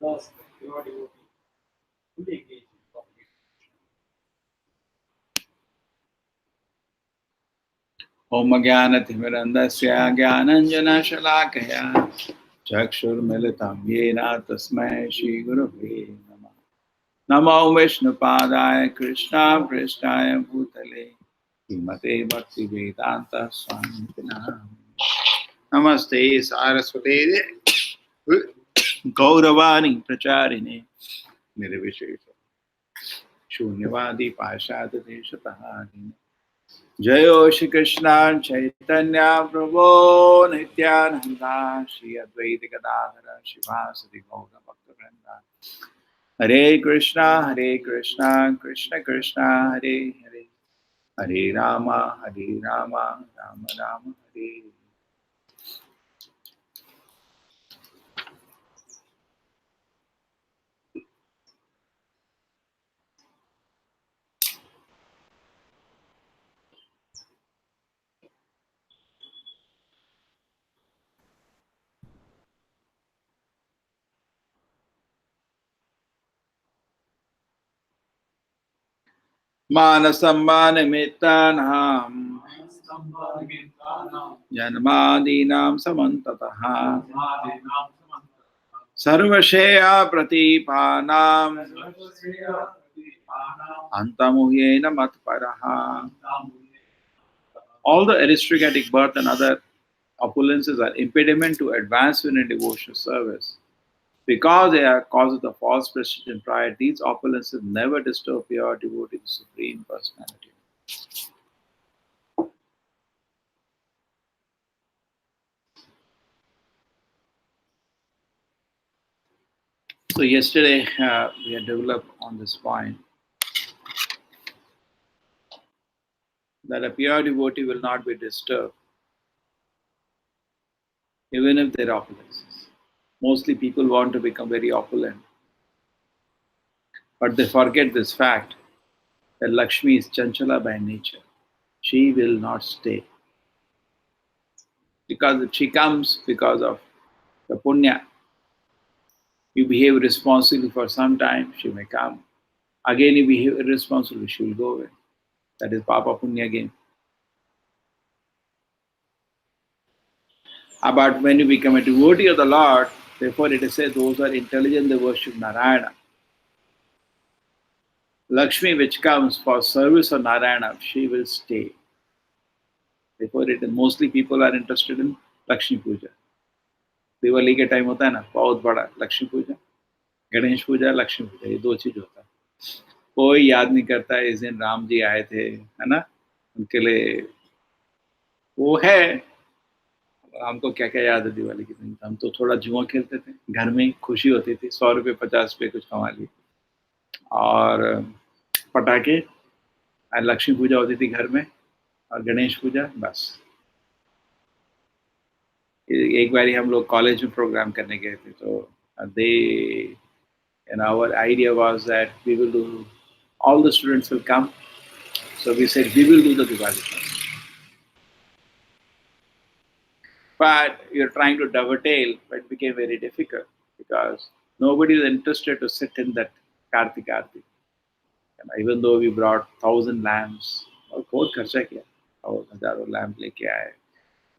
Thus, the pure devotee fully engaged in propagating. Om Jnanatimirandasya Jnananjanashalakaya Chakshurmilitam Yena Tasmai Shri Gurave Namah. Namo Vishnupadaya Krishna Prestaya Bhutale Srimate Bhakti Vedanta Swami Namaste Saraswate Gauravani Pracharine Nirvishesha Shunyavadi Pashad Deshatahani Jayo Shri Krishna Chaitanya Prabhu Nityananda Shri Advaita Gadadhara Shivasati Gaura Bhakta Hare Krishna, Krishna Krishna, Hare Hare, Hare Rama, Rama Rama, Hare. Manasambhanimittanam Janmadinam Samantataha Sarvashaya Pratipanam Antamuhyena Matparaha. All the aristocratic birth and other opulences are impediment to advancement in devotional service. Because they are causes of false prestige and pride, these opulences never disturb pure devotee, the Supreme Personality. So yesterday we had developed on this point that a pure devotee will not be disturbed even if there are opulences. Mostly people want to become very opulent, but they forget this fact that Lakshmi is Chanchala by nature. She will not stay. Because she comes because of the punya. You behave responsibly for some time, she may come. Again, you behave irresponsibly, she will go away. That is Papa Punya game. But when you become a devotee of the Lord, therefore it is said those who are intelligent, they worship Narayana. Lakshmi, which comes for service of Narayana, she will stay. Therefore, it is mostly people are interested in Lakshmi Puja. Diwali के time होता है ना बहुत बड़ा लक्ष्मी पूजा, गणेश पूजा, लक्ष्मी पूजा, ये दो चीज होता है. कोई याद नहीं करता इस दिन राम जी आए थे, है ना, उनके लिए वो है. हमको क्या क्या याद है दिवाली के दिन? हम तो थोड़ा जुआ खेलते थे, घर में खुशी होती थी, 100 रुपये 50 रुपये कुछ कमा लिए, और पटाखे, और लक्ष्मी पूजा होती थी घर में, और गणेश पूजा, बस. एक बार हम लोग कॉलेज में प्रोग्राम करने गए थे, तो दे and our idea was that we will do, all the students will come, so we said we will do the Diwali first. But you're trying to dovetail, but it became very difficult because nobody is interested to sit in that Kartik Aarti. And even though we brought 1,000 lamps, और बहुत खर्चा किया, और हजारों lamp लेके आए,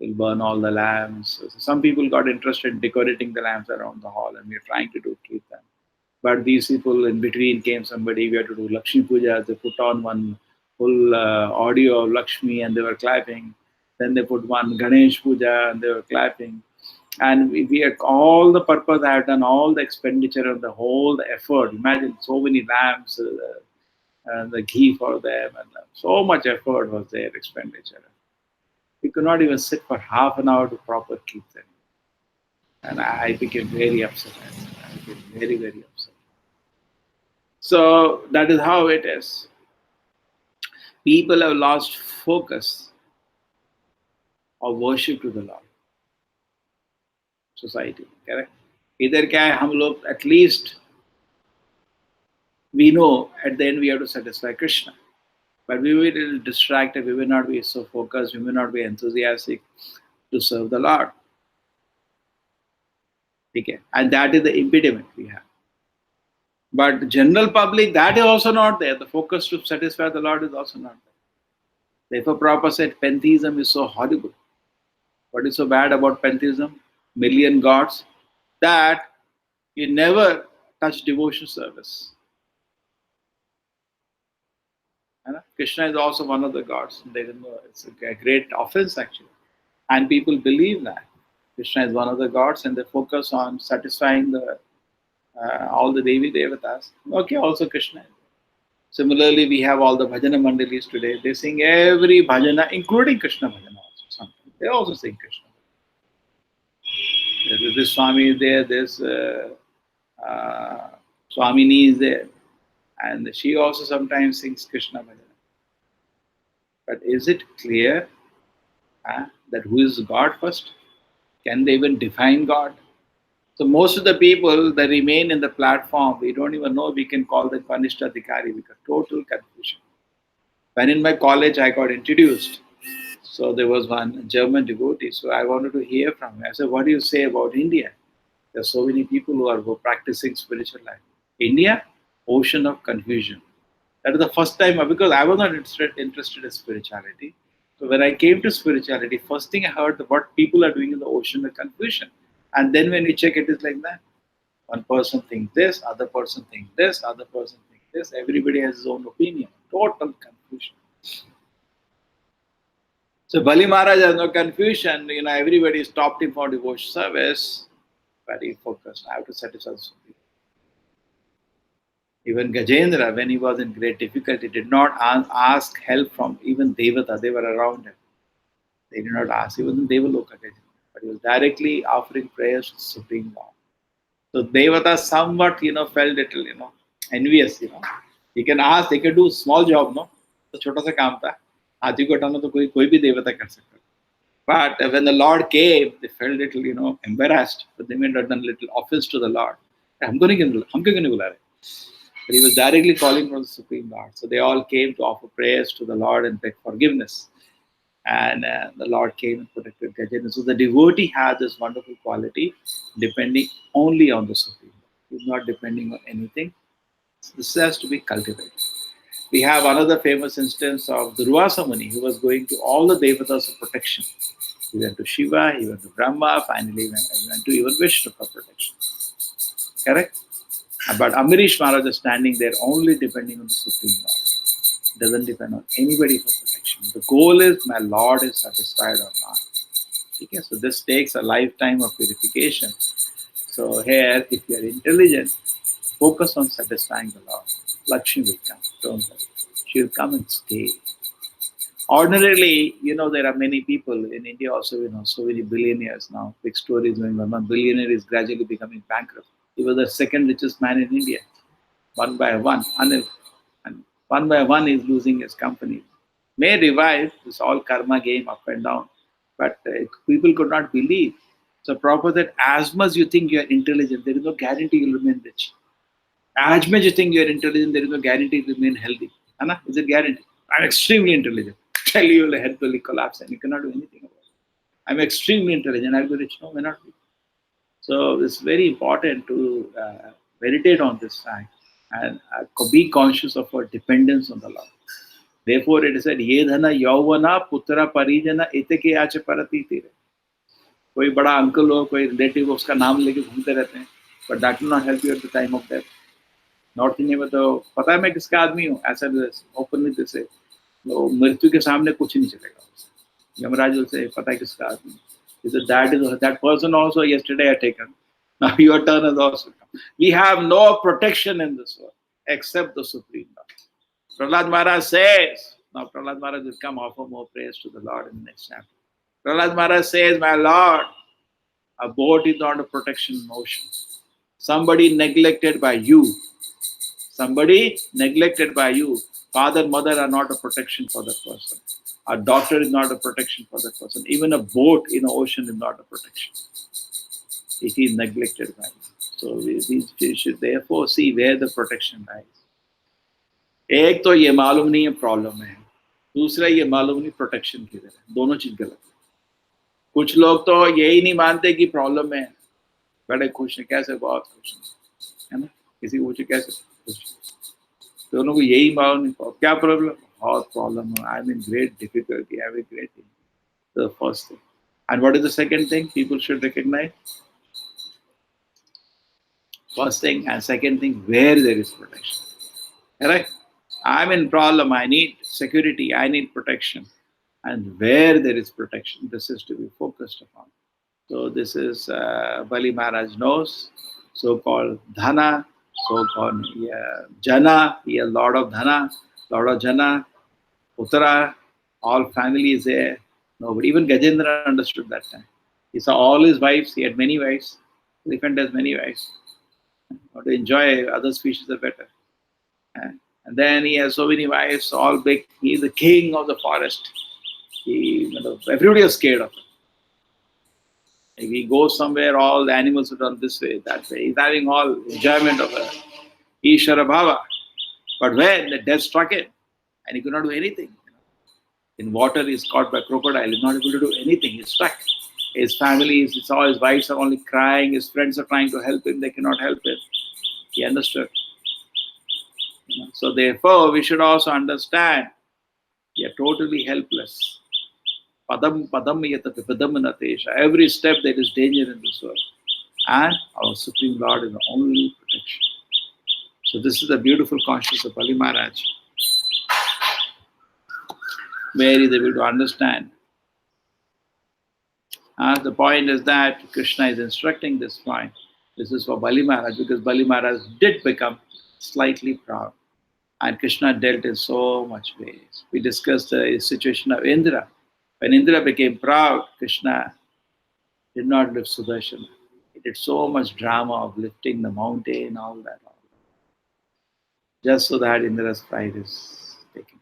we'll burn all the lamps. So some people got interested in decorating the lamps around the hall, and we're trying to keep them. But these people, in between came somebody, we had to do Lakshmi Puja. They put on one full audio of Lakshmi and they were clapping. Then they put one Ganesh Puja and they were clapping. And we had all the purpose, I have done all the expenditure of the whole effort. Imagine so many lamps and the ghee for them, and so much effort was there, expenditure. We could not even sit for half an hour to proper keep them. And I became very upset. I became very, very upset. So that is how it is. People have lost focus of worship to the Lord. Society, correct? Either क्या है, हम लोग at least we know at the end we have to satisfy Krishna, but we will be distracted. We will not be so focused. We will not be enthusiastic to serve the Lord. Okay, and that is the impediment we have. But general public, that is also not there. The focus to satisfy the Lord is also not there. Therefore, Prabhupada said pantheism is so horrible. What is so bad about pantheism? Million gods, that you never touch devotion service. Krishna is also one of the gods. It's a great offense actually. And people believe that Krishna is one of the gods and they focus on satisfying all the Devi Devatas. Okay, also Krishna. Similarly, we have all the bhajana mandalis today. They sing every bhajana, including Krishna bhajana also. Sometimes. They also sing Krishna. This Swami is there, this Swamini is there. And she also sometimes sings Krishna bhajana. But is it clear that who is God first? Can they even define God? So most of the people that remain in the platform, we don't even know we can call them Nishtha Adhikari because total confusion. When in my college I got introduced, so there was one German devotee, so I wanted to hear from him. I said, what do you say about India? There are so many people who are practicing spiritual life. India, ocean of confusion. That is the first time, because I was not interested in spirituality. So when I came to spirituality, first thing I heard what people are doing in the ocean of confusion. And then when you check, it is like that. One person thinks this, other person thinks this, other person thinks this. Everybody has his own opinion. Total confusion. So Bali Maharaj has no confusion. Everybody stopped him for devotion service. Very focused. I have to satisfy the Supreme. Even Gajendra, when he was in great difficulty, did not ask help from even Devata. They were around him. They did not ask. He was in Devaloka Gajendra. But he was directly offering prayers to the Supreme Lord. So Devata somewhat, felt little, envious, He can ask, they can do small job, no? So छोटा सा काम था. हाथी को हटाना तो कोई भी देवता कर सकता. But when the Lord came, they felt little, embarrassed. But they made a little offense to the Lord. हमको क्यों बुला रहे? But he was directly calling for the Supreme Lord. So they all came to offer prayers to the Lord and beg forgiveness. And the Lord came and protected Gajendra. So the devotee has this wonderful quality, depending only on the Supreme Lord. He's not depending on anything. This has to be cultivated. We have another famous instance of Durvasa Muni, who was going to all the devatas for protection. He went to Shiva, he went to Brahma, finally he went to even Vishnu for protection. Correct? But Amrish Maharaj is standing there only depending on the Supreme Lord. Doesn't depend on anybody for protection. The goal is my Lord is satisfied or not. Okay? So this takes a lifetime of purification. So here, if you are intelligent, focus on satisfying the Lord. Lakshmi will come. Don't worry. She will come and stay. Ordinarily, there are many people in India also, so many billionaires now. Big stories going on. One billionaire is gradually becoming bankrupt. He was the second richest man in India. One by one. And one by one is losing his company. May revive. It's all karma game, up and down. But people could not believe. So Prabhupada said, as much you think you are intelligent, there is no guarantee you will remain rich. As much you think you are intelligent, there is no guarantee you will remain healthy. Anna, is it guaranteed? I'm extremely intelligent. Tell you your head will collapse and you cannot do anything about it. I'm extremely intelligent. I'll be rich. No, may not be. So it's very important to meditate on this fact and be conscious of our dependence on the Lord. Therefore, it is said, Ye dhana yauvana putra parijana itake ache parati tire. कोई बड़ा uncle हो, कोई relative हो, उसका नाम लेके घूमते रहते हैं, but that will not help you at the time of death. North India में तो पता है मैं किसका आदमी हूँ, ऐसा ओपनली से तो मृत्यु के सामने कुछ नहीं चलेगा. यमराज से पता है किसका आदमी. That person also yesterday had taken. Now your turn has also come. We have no protection in this world except the Supreme Lord. Prahlad Maharaj says, now Prahlad Maharaj will come offer more praise to the Lord in the next chapter. Prahlad Maharaj says, my Lord, a boat is not a protection in ocean. Somebody neglected by you. Father, mother are not a protection for that person. A doctor is not a protection for that person. Even a boat in the ocean is not a protection. It is neglected by you. So we should therefore see where the protection lies. एक तो ये मालूम नहीं है problem है, दूसरा ये मालूम नहीं प्रोटेक्शन किधर है. दोनों चीज गलत है. कुछ लोग तो यही नहीं मानते कि प्रॉब्लम है, बड़े खुश हैं, कैसे बहुत खुश हैं, है ना. किसी को पूछे कैसे, दोनों को यही मालूम, क्या प्रॉब्लम, बहुत problem, I am in great difficulty, I am in great, the first thing. And what is the second thing people should recognize? First thing and second thing, where there is protection. Correct? I'm in problem, I need security, I need protection. And where there is protection, this is to be focused upon. So this is Bali Maharaj knows, so-called Dhana, so-called Jana, he has a lot of Dhana, lot of Jana, Uttara, all family is there. Nobody, even Gajendra understood that time. He saw all his wives, he had many wives. Elephant has many wives. How to enjoy other species are better. And then he has so many wives, all big. He is the king of the forest. Everybody is scared of him. If he goes somewhere, all the animals will run this way, that way. He's having all enjoyment of a Ishvara Bhava. But when the death struck him, and he could not do anything. In water, he is caught by crocodile. He's not able to do anything. He's stuck. His family, he saw his wives are only crying. His friends are trying to help him. They cannot help him. He understood. So therefore, we should also understand we are totally helpless. Padam padam yata padam natesha. Every step there is danger in this world. And our Supreme Lord is the only protection. So this is the beautiful consciousness of Bali Maharaj, where he is able to understand. The point is that Krishna is instructing this point. This is for Bali Maharaj, because Bali Maharaj did become slightly proud. And Krishna dealt in so much ways. We discussed the situation of Indra. When Indra became proud, Krishna did not lift Sudarshana. He did so much drama of lifting the mountain, all that. Just so that Indra's pride is taken.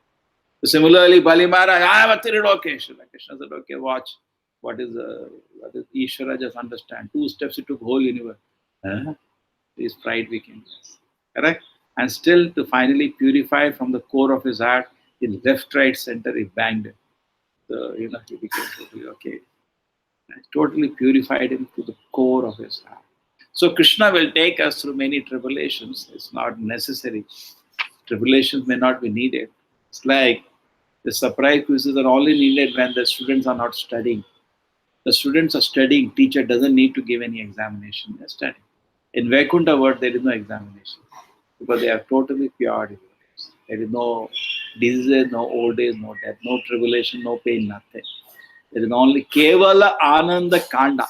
So similarly, Bali Maharaj, I am a Trilocation. Krishna said, okay, watch. What is Ishvara? Just understand. 2 steps, it took whole universe. His pride became less. Correct? And still, to finally purify from the core of his heart, in left, right, center, he banged it. So, he became totally okay. Totally purified him to the core of his heart. So, Krishna will take us through many tribulations. It's not necessary. Tribulations may not be needed. It's like the surprise quizzes are only needed when the students are not studying. The students are studying, teacher doesn't need to give any examination, they're studying. In Vaikuntha world, there is no examination because they are totally pure devotees. There is no diseases, no old age, no death, no tribulation, no pain, nothing. There is only Kevala Ananda Kanda.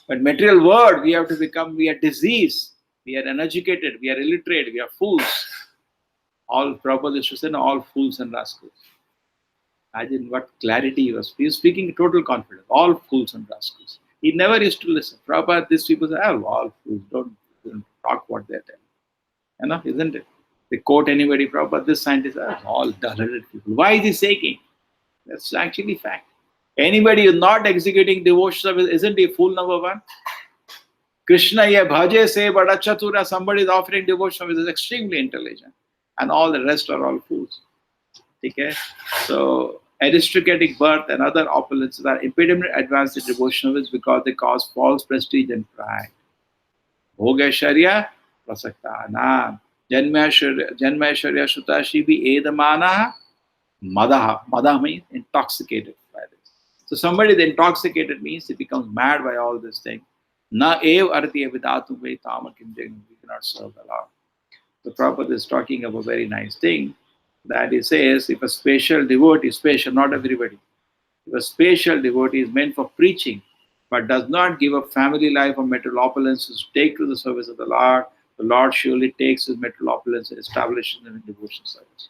But material world, we have to become, we are diseased, we are uneducated, we are illiterate, we are fools. All Prabhupada used to say, all fools and rascals. Imagine what clarity he was. He was speaking in total confidence. All fools and rascals. He never used to listen. Prabhupada, these people say, all fools. Don't talk what they're telling. Isn't it? They quote anybody, Prabhupada, this scientist, all dull-headed people. Why is he saying? That's actually fact. Anybody who's not executing devotion service, isn't he fool number one? Krishna, ye bhaje se bada chatura, somebody is offering devotion service, is extremely intelligent. And all the rest are all fools. Okay? So, aristocratic birth and other opulences are impediment advanced in devotional service because they cause false prestige and pride. Bhogaishwarya prasakta nam. Janmaishwarya shuta shibi edamana madaha. Madaha means intoxicated by this. So somebody is intoxicated means he becomes mad by all this thing. Na ev arti vidatu ve tamakim jeng. We cannot serve the Lord. The Prabhupada is talking about a very nice thing. That he says, if a special devotee, special, not everybody, if a special devotee is meant for preaching, but does not give up family life or material opulences to take to the service of the Lord surely takes his material opulence and establishes him in devotion service.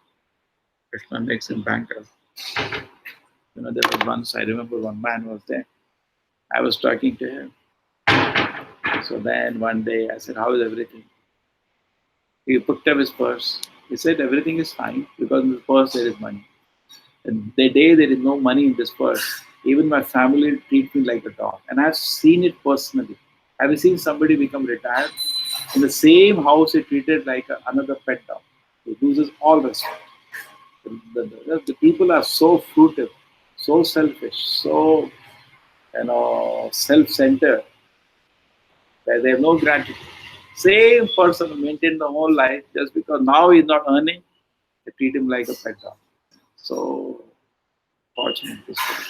Krishna makes him bankrupt. There was once, I remember one man was there. I was talking to him. So then one day I said, how is everything? He picked up his purse. He said, everything is fine because in the purse there is money. And the day there is no money in this purse, even my family treat me like a dog. And I've seen it personally. Have you seen somebody become retired? In the same house, he treated like another pet dog. He loses all respect. The people are so fruitive, so selfish, so self-centered that they have no gratitude. Same person maintained the whole life, just because now he's not earning, they treat him like a pet dog. So fortunate this way.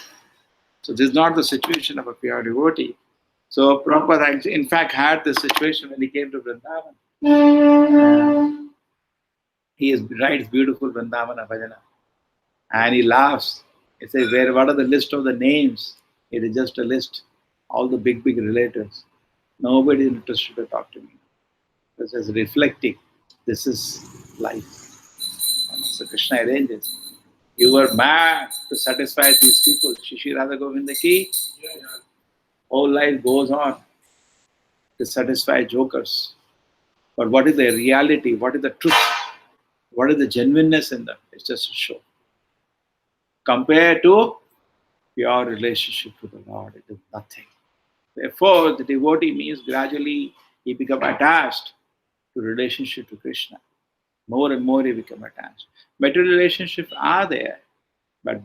So this is not the situation of a pure devotee. So Prabhupada actually, in fact, had this situation when he came to Vrindavan. He writes beautiful Vrindavana Bhajana. And he laughs. He says, what are the list of the names? It is just a list. All the big relatives. Nobody is interested to talk to me. This is reflecting. This is life. So Krishna arranges. You were mad to satisfy these people. Shishi Radha Govinda ki. Whole life goes on to satisfy jokers. But what is the reality? What is the truth? What is the genuineness in them? It's just a show. Compared to pure relationship with the Lord, it is nothing. Therefore, the devotee means gradually he becomes attached to relationship to Krishna. More and more he becomes attached. Material relationships are there, but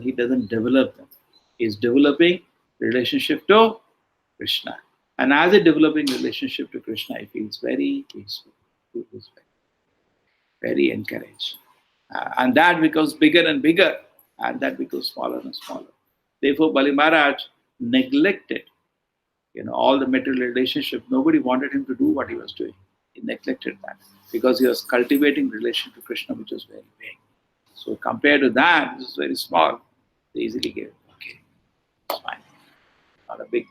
he doesn't develop them. He's developing relationship to Krishna. And as a developing relationship to Krishna, he feels very peaceful. He feels very encouraged. And that becomes bigger and bigger, and that becomes smaller and smaller. Therefore, Bali Maharaj neglected, all the material relationship. Nobody wanted him to do what he was doing. He neglected that because he was cultivating relation to Krishna, which was very big. So compared to that, this is very small. They easily gave it. Okay, it's fine. Not a big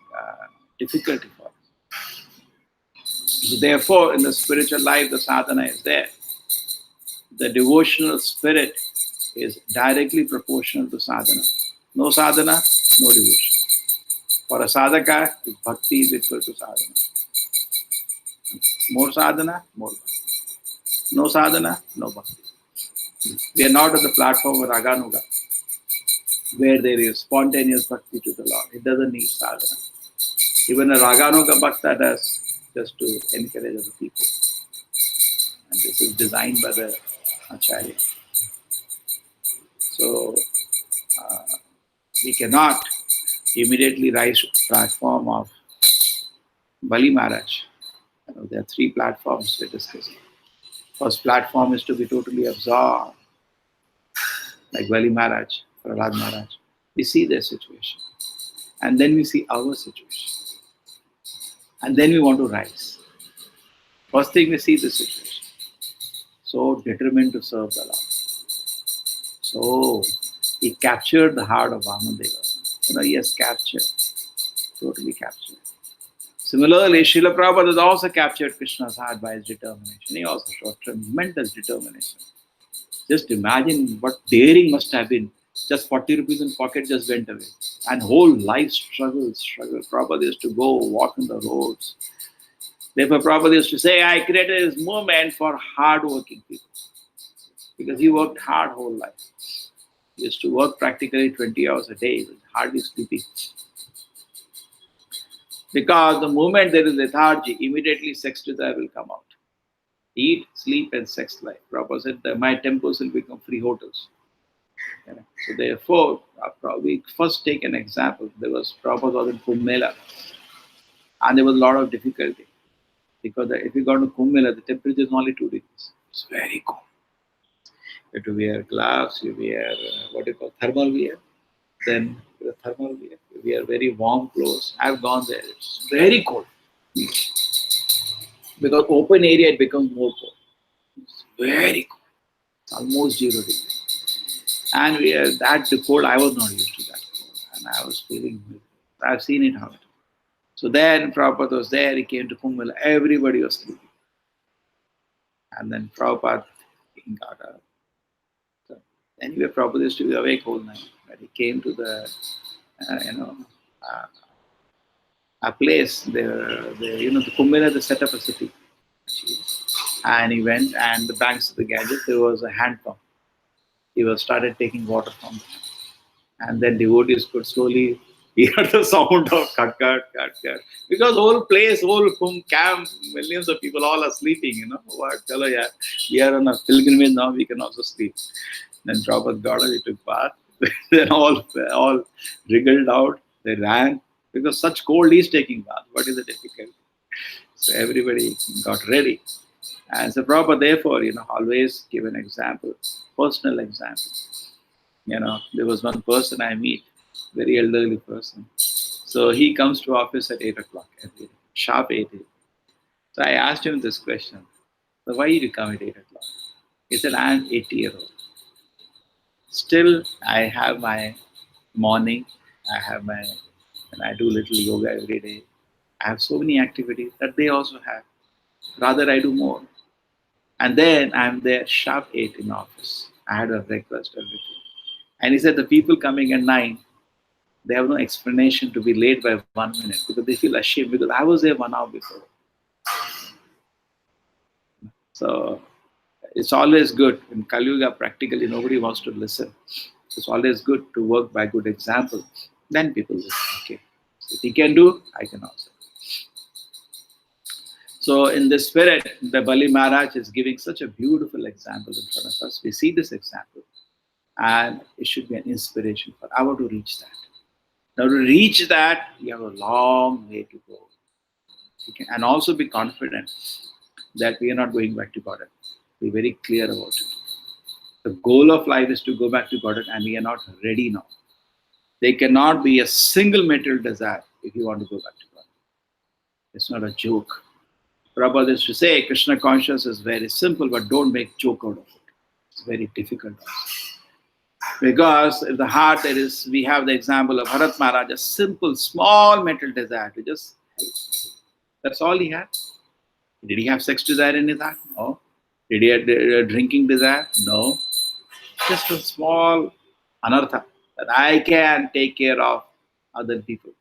difficulty for us. So therefore, in the spiritual life, the sadhana is there. The devotional spirit is directly proportional to sadhana. No sadhana, no devotion. For a sadhaka, bhakti is equal to sadhana. More sadhana, more bhakti. No sadhana, no bhakti. We are not on the platform of Raganuga, where there is spontaneous bhakti to the Lord. It doesn't need sadhana. Even a Raganuga bhakta does just to encourage other people. And this is designed by the Acharya. So we cannot immediately rise to the platform of Bali Maharaj. There are three platforms we're discussing. First platform is to be totally absorbed, like Bali Maharaj, Prahlad Maharaj. We see their situation. And then we see our situation. And then we want to rise. First thing we see the situation. So determined to serve the Lord. So he captured the heart of Vamanadeva. He has captured, totally captured. Similarly, Srila Prabhupada has also captured Krishna's heart by his determination. He also showed tremendous determination. Just imagine what daring must have been. Just 40 rupees in pocket just went away. And whole life struggle. Prabhupada used to go walk on the roads. Therefore, Prabhupada used to say, I created this movement for hard-working people. Because he worked hard whole life. He used to work practically 20 hours a day, hardly sleeping. Because the moment there is lethargy, immediately sex desire will come out. Eat, sleep, and sex life. Prabhupada said that my temples will become free hotels. So therefore, we first take an example. Prabhupada was in Kumbh Mela, and there was a lot of difficulty. Because if you go to Kumbh Mela, the temperature is only 2 degrees. It's very cold. You have to wear gloves, you wear thermal wear. Then the thermal wear. You wear very warm clothes. I've gone there. It's very cold. Because open area, it becomes more cold. It's very cold. It's almost 0 degrees. And we are that cold, I was not used to that cold. And I was feeling, I've seen it happen. So then Prabhupada was there, he came to Kumbh Mela, everybody was sleeping. And then Prabhupada got up. So anyway, Prabhupada used to be awake whole night. But he came to the, a place, the Kumbh Mela, they set up a city. And he went, and the banks of the Ganges, there was a hand pump. He started taking water from it. And then devotees could slowly hear the sound of cut. Because whole place, whole Kumbh camp, millions of people all are sleeping, What? We are on a pilgrimage now, we can also sleep. Then Prabhupada got up, he took bath. Then all wriggled out, they ran. Because such cold is taking bath. What is the difficulty? So everybody got ready. And so proper, therefore, always give an example, personal example. There was one person I meet, very elderly person. So he comes to office at 8 o'clock every day, sharp 8 a.m. So I asked him this question. So why did you come at 8 o'clock? He said, I'm 80-year-old. Still, I have my morning, I have my, and I do little yoga every day. I have so many activities that they also have. Rather, I do more. And then I'm there sharp 8 in office. I had a breakfast, everything. And he said the people coming at 9, they have no explanation to be late by 1 minute because they feel ashamed because I was there 1 hour before. So it's always good. In Kali Yuga, practically nobody wants to listen. It's always good to work by good example. Then people listen. Okay. So if he can do, I can also. So in this spirit, the Bali Maharaj is giving such a beautiful example in front of us. We see this example and it should be an inspiration for our to reach that. Now to reach that, you have a long way to go. And also be confident that we are not going back to Godhead. Be very clear about it. The goal of life is to go back to Godhead and we are not ready now. There cannot be a single material desire if you want to go back to Godhead. It's not a joke. Prabhupada used to say, Krishna consciousness is very simple, but don't make joke out of it. It's very difficult. Because in the heart we have the example of Bharat Maharaj, a simple, small mental desire to just help. That's all he had. Did he have sex desire in his heart? No. Did he have a drinking desire? No. Just a small anartha that I can take care of other people.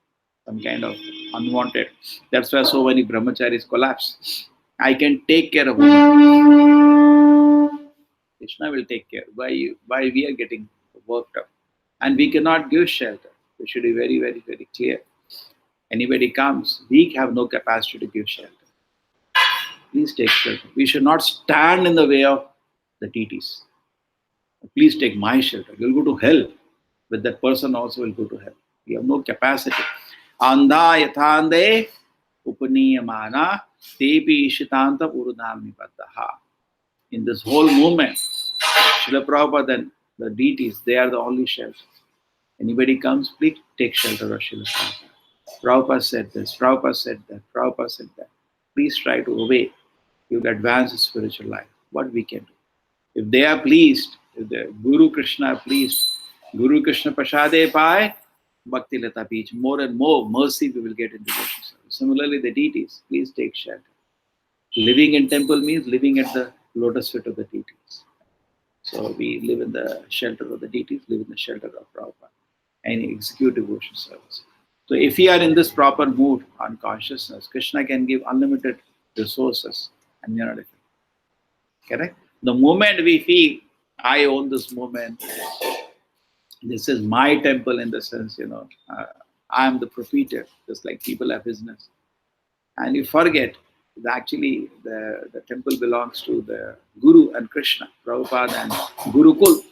Some kind of unwanted. That's why so many brahmacharis collapse. I can take care of women. Krishna will take care. Why we are getting worked up? And we cannot give shelter. We should be very, very, very clear. Anybody comes, we have no capacity to give shelter. Please take shelter. We should not stand in the way of the deities. Please take my shelter. You'll go to hell. But that person also will go to hell. We have no capacity. Andha yathande upaniyamana tepi ishitanta urudhami paddaha. In this whole movement, Srila Prabhupada and the deities, they are the only shelter. Anybody comes, please take shelter of Srila Prabhupada. Prabhupada said this, Prabhupada said that, Prabhupada said that. Please try to obey. You will advance the spiritual life. What we can do. If they are pleased, if the Guru Krishna are pleased, Guru Krishna Prasade Pai, Bhakti Lata Beach, more and more mercy we will get in devotion service. Similarly, the deities, please take shelter. Living in temple means living at the lotus feet of the deities. So we live in the shelter of the deities, live in the shelter of Prabhupada, and execute devotion service. So if we are in this proper mood on consciousness, Krishna can give unlimited resources and we are not affected. Correct? The moment we feel, I own this moment, this is my temple in the sense, I am the proprietor, just like people have business. And you forget that actually the temple belongs to the Guru and Krishna, Prabhupada and Gurukul.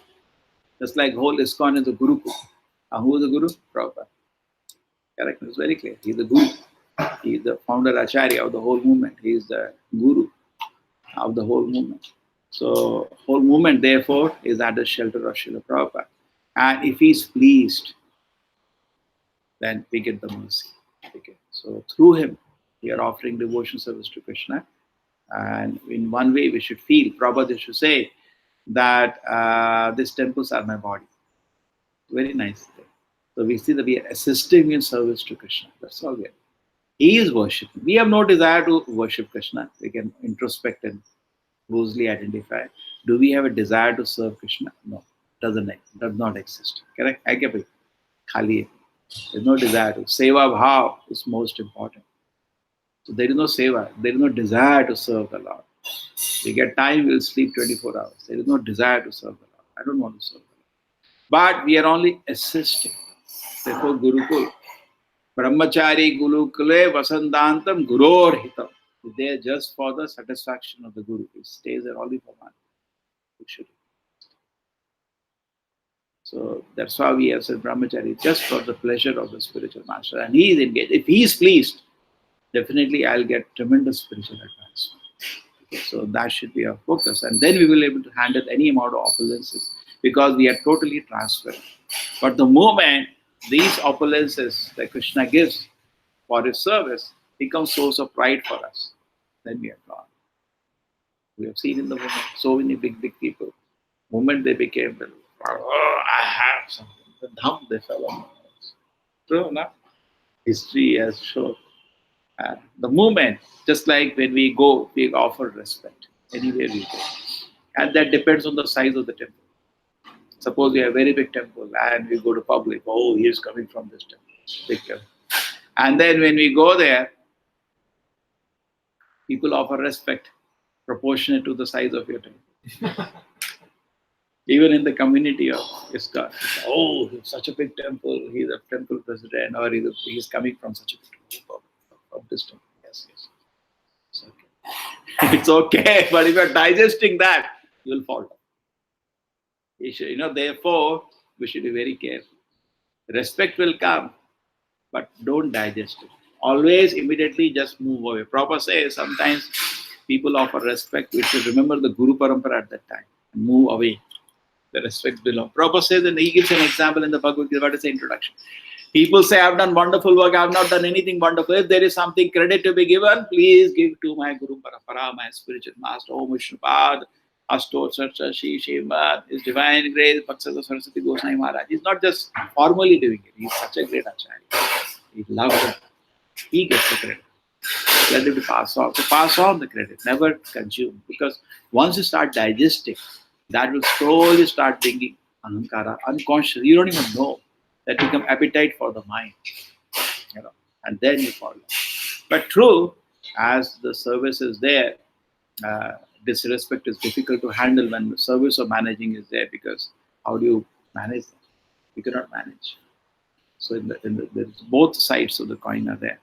Just like whole ISKCON is the Gurukul. And who is the Guru? Prabhupada. Correct? It's very clear. He is the Guru. He is the founder Acharya of the whole movement. He is the Guru of the whole movement. So whole movement, therefore, is at the shelter of Srila Prabhupada. And if he is pleased, then we get the mercy. Okay. So through him, we are offering devotion service to Krishna. And in one way, we should feel, Prabhupada should say that these temples are my body. Very nice. So we see that we are assisting in service to Krishna. That's all we are. He is worshipping. We have no desire to worship Krishna. We can introspect and closely identify. Do we have a desire to serve Krishna? No. Does not exist. Correct? Khali. There's no desire to. Seva bhav is most important. So there is no seva. There is no desire to serve the Lord. We get time, we'll sleep 24 hours. There is no desire to serve the Lord. I don't want to serve the Lord. But we are only assisting. Therefore, Gurukul. Brahmachari Gurukule Vasandantam Guror Hitam. They are just for the satisfaction of the Guru. It stays there only for one. So that's why we have said Brahmachari, just for the pleasure of the spiritual master. And he is engaged. If he is pleased, definitely I'll get tremendous spiritual advancement. So that should be our focus. And then we will be able to handle any amount of opulences because we are totally transparent. But the moment these opulences that Krishna gives for his service become source of pride for us, then we are gone. We have seen in the moment so many big people. The moment they became, oh, I have something. The dham they fell on. True enough. History has shown. The moment, just like when we go, we offer respect anywhere we go. And that depends on the size of the temple. Suppose we have a very big temple and we go to public, oh, he is coming from this temple, big temple. And then when we go there, people offer respect proportionate to the size of your temple. Even in the community of ISKCON, oh, he's such a big temple, he's a temple president, or he's coming from such a big temple, from this temple. Yes, yes. It's okay. It's okay, but if you're digesting that, you'll fall down. Therefore, we should be very careful. Respect will come, but don't digest it. Always immediately just move away. Prabhupada says sometimes people offer respect. We should remember the Guru Parampara at that time and move away. The respect below. Prabhupada says, and he gives an example in the Bhagavad Gita. What is the introduction? People say, I've done wonderful work, I've not done anything wonderful. If there is something credit to be given, please give to my Guru Parampara, my spiritual master, Om Vishnupad, Asto Sarcha Shri Srimad, His Divine Grace, Bhaksada Saraswati Goswami Maharaj. He's not just formally doing it, he's such a great Acharya. He loves it. He gets the credit. Let him pass on. So pass on the credit, never consume. Because once you start digesting, that will slowly start bringing ahankara, unconscious. You don't even know. That become appetite for the mind. And then you follow. But true, as the service is there, disrespect is difficult to handle when the service of managing is there, because how do you manage that? You cannot manage. So there's both sides of the coin are there.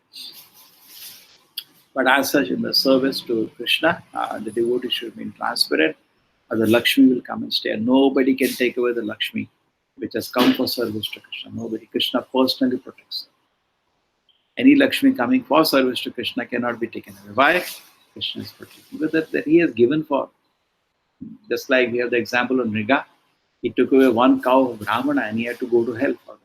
But as such, in the service to Krishna, the devotee should be transparent, or the Lakshmi will come and stay. Nobody can take away the Lakshmi, which has come for service to Krishna. Nobody. Krishna personally protects them. Any Lakshmi coming for service to Krishna cannot be taken away. Why? Krishna is protecting. Because that he has given for. Just like we have the example of Nriga. He took away one cow of Brahmana and he had to go to hell for that.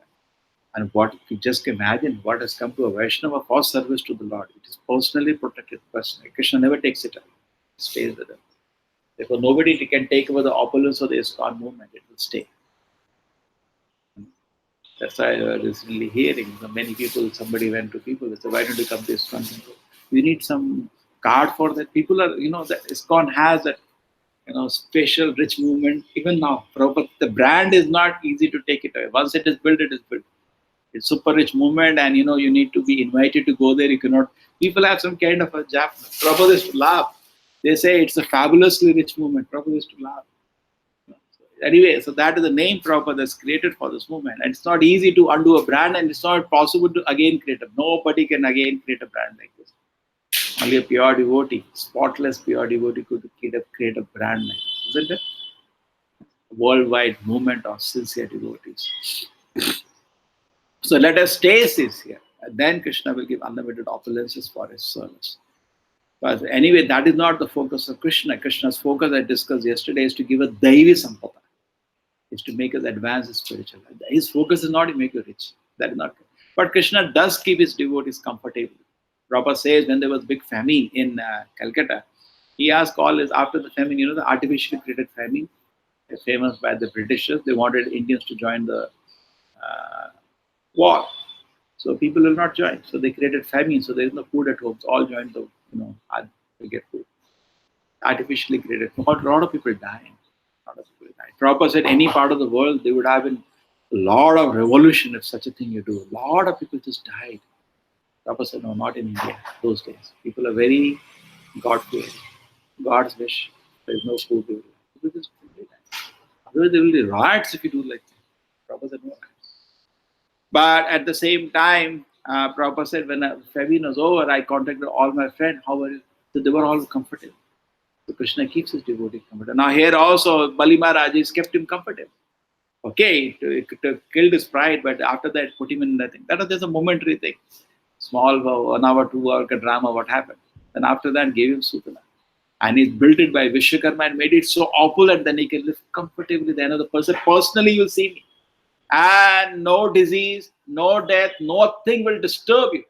And what, if you just imagine what has come to a Vaishnava for service to the Lord. It is personally protected person. Krishna never takes it away. It stays with him. Therefore, nobody can take away the opulence of the ISKCON movement. It will stay. That's why I was recently hearing many people, somebody went to people, they said, why don't you come to ISKCON? We need some card for that. People are, that ISKCON has that, special rich movement. Even now, the brand is not easy to take it away. Once it is built, it is built. It's super rich movement, and you need to be invited to go there. You cannot. People have some kind of a jab. Prabhupada is to laugh. They say it's a fabulously rich movement. Prabhupada is to laugh. Anyway, so that is the name Prabhupada that's created for this movement. And it's not easy to undo a brand, and it's not possible to again create a. Nobody can again create a brand like this. Only a pure devotee, spotless pure devotee could create a brand like this, isn't it? A worldwide movement of sincere devotees. So let us stay sincere, and then Krishna will give unlimited opulences for his service. But anyway, that is not the focus of Krishna. Krishna's focus, I discussed yesterday, is to give a Daivi Sampada. Is to make us advance in spiritual life. His focus is not to make you rich. That is not good. But Krishna does keep his devotees comfortable. Prabhupada says when there was big famine in Calcutta, he asked all his, after the famine, the artificially created famine, famous by the Britishers. They wanted Indians to join the war. So people will not join. So they created famine. So there is no food at home. So all joined the, to get food. Artificially created. A lot of people dying. Prabhupada said any part of the world, there would have been a lot of revolution if such a thing you do. A lot of people just died. Prabhupada said, no, not in India those days. People are very God-fearing. God's wish. There is no food. People just die. Otherwise, there will be riots if you do like that. Prabhupada said, no riots. But at the same time, Prabhupada said, when famine was over, I contacted all my friends. How were you? So they were all comfortable. So Krishna keeps his devotees comfortable. Now here also, Bali Maharaj has kept him comfortable. Okay, to kill his pride, but after that, put him in that thing. That was just a momentary thing. Small 1 hour, 2 hour drama, what happened? Then after that, gave him Sutana. And he's built it by Vishwakarma and made it so opulent that he can live comfortably. The another person, personally, you'll see me. And no disease, no death, nothing will disturb you.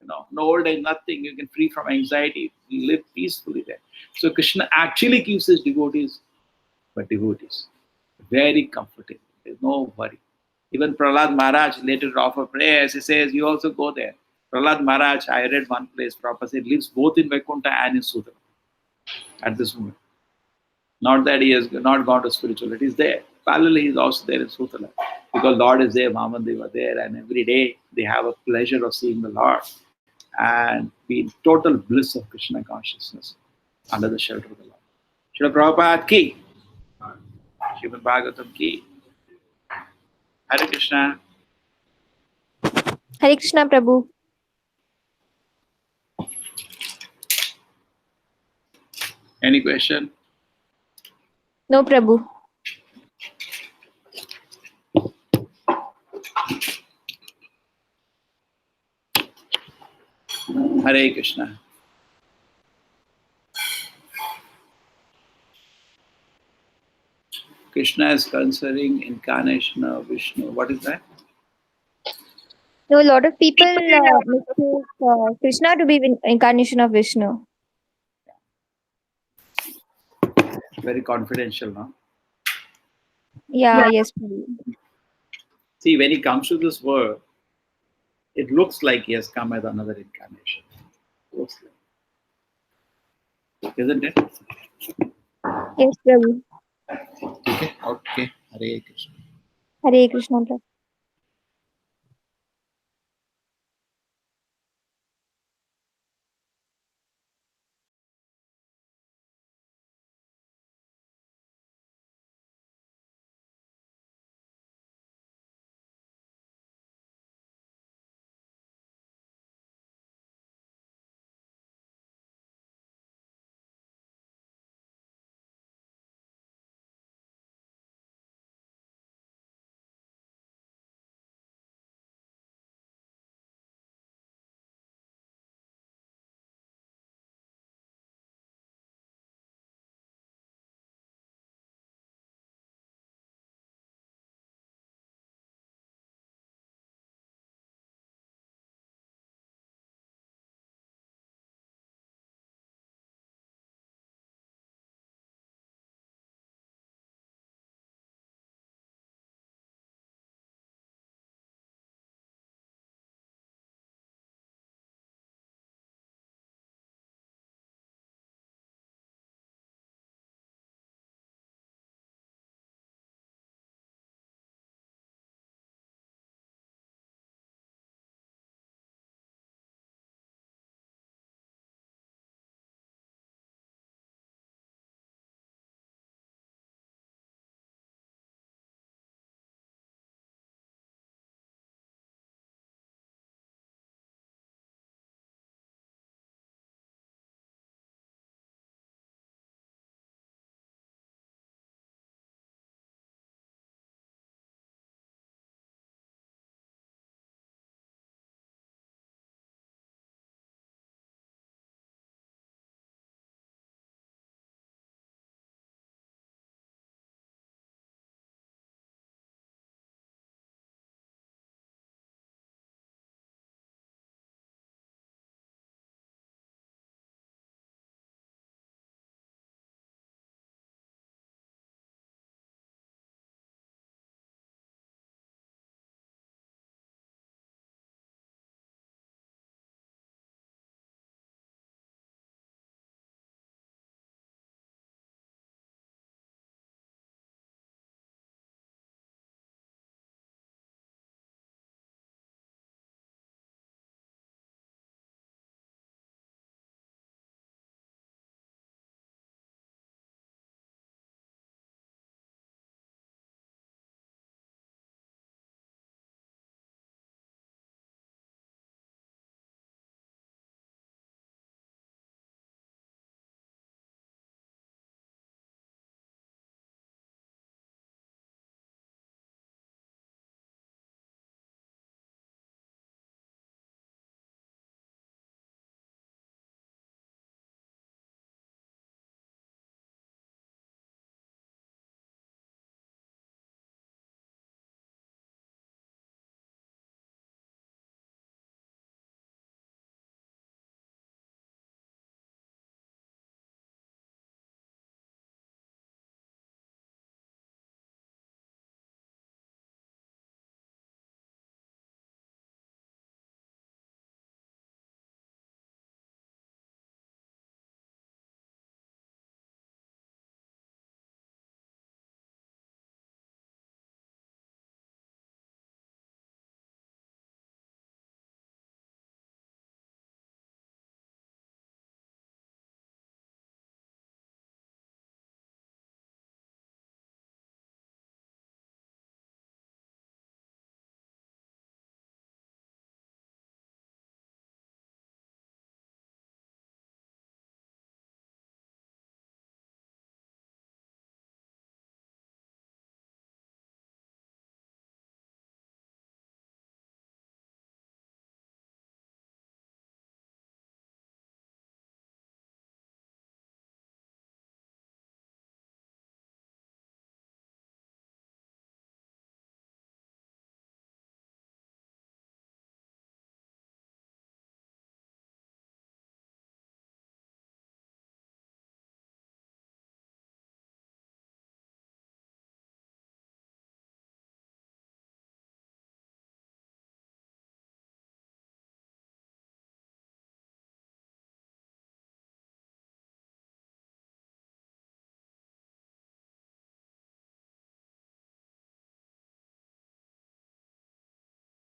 No old age, nothing. You can free from anxiety, live peacefully there. So Krishna actually keeps his devotees, but devotees, very comfortable. There's no worry. Even Prahlad Maharaj later offer prayers. He says, you also go there. Prahlad Maharaj, I read one place, Prabhupada said, lives both in Vaikuntha and in Sudana at this moment. Not that he has not gone to spirituality, he's there. Parallelly, he's also there in Sutala. Because Lord is there, Mahamandeva there, and every day they have a pleasure of seeing the Lord and be in total bliss of Krishna consciousness under the shelter of the Lord. Srila Prabhupada ki, Srimad Bhagavatam ki. Hare Krishna. Hare Krishna, Prabhu. Any question? No, Prabhu. Hare Krishna. Krishna is concerning incarnation of Vishnu. What is that? No, a lot of people mistake Krishna to be incarnation of Vishnu. Very confidential, no? Yeah, yes, Prabhu. See, when he comes to this world, it looks like he has come as another incarnation. Looks like. Isn't it? Yes, Prabhu. Okay. Hare Krishna. Hare Krishna, Prabhu.